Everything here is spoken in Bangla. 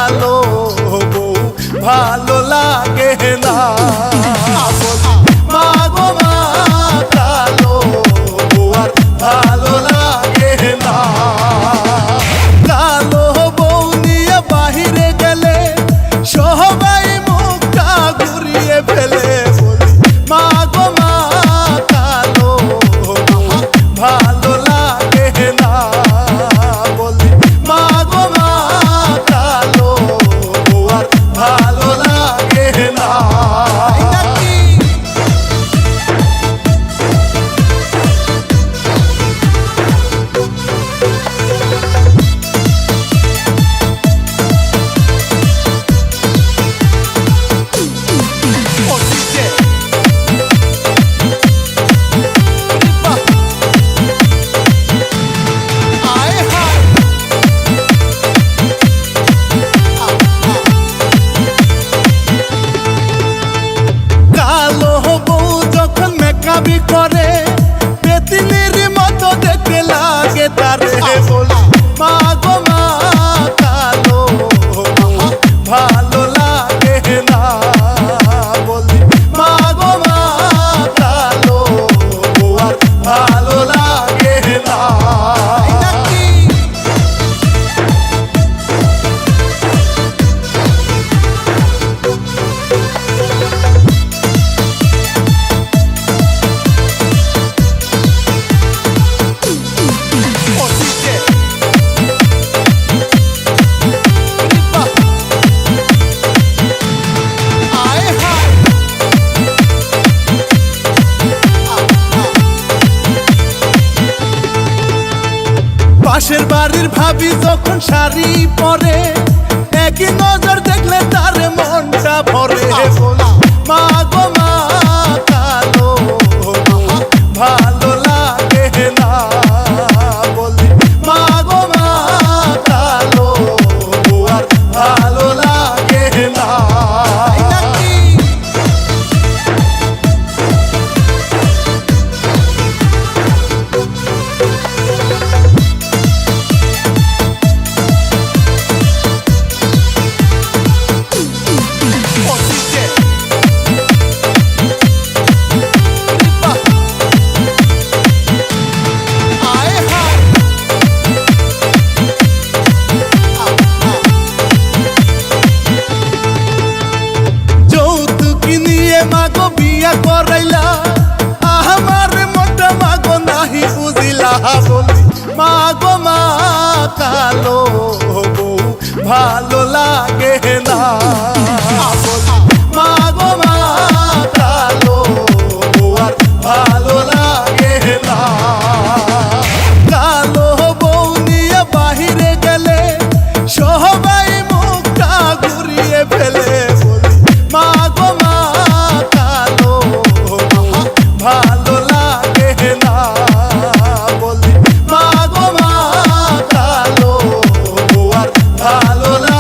কালো বউ ভালো লাগে না। মা গো মা কালো বউ আর ভালো লাগে না। কালো বউ নিয়ে বাহিরে গেলে সবাই মুখটা ঘুরিয়ে ফেলে। মা গো মা কালো ভালো লাগে না। বলি মা গো মা কালো আর ভালো লাগে না। করে পেতিনির মতো দেখতে লাগে তারে। বলি মা গো মা কালো ভালো লাগে না। বলি মা গো মা কালো আর ভালো লাগে না। পাশের বাড়ির ভাবি যখন শাড়ি পরে একই নজর দেখলে তার মনটা ভরে। মা গো মা কালো ভালো লাগে না। বলি মা গো মা কালো আর ভালো লাগে না। বিয়া করাইলা আমার মোটা মাগো নাহি বুঝিলা। বলি মা গো মা কালো বউ ভালো লাগে না। মা গো মা কালো আর ভালো লাগে না। কালো বউ নিয়ে বাহিরে গেলে সবাই মুখটা ঘুরিয়ে ফেলে। বলি মা গো মা ভালো লাগে না। বলি মা গো মা কালো আর ভালো লাগে।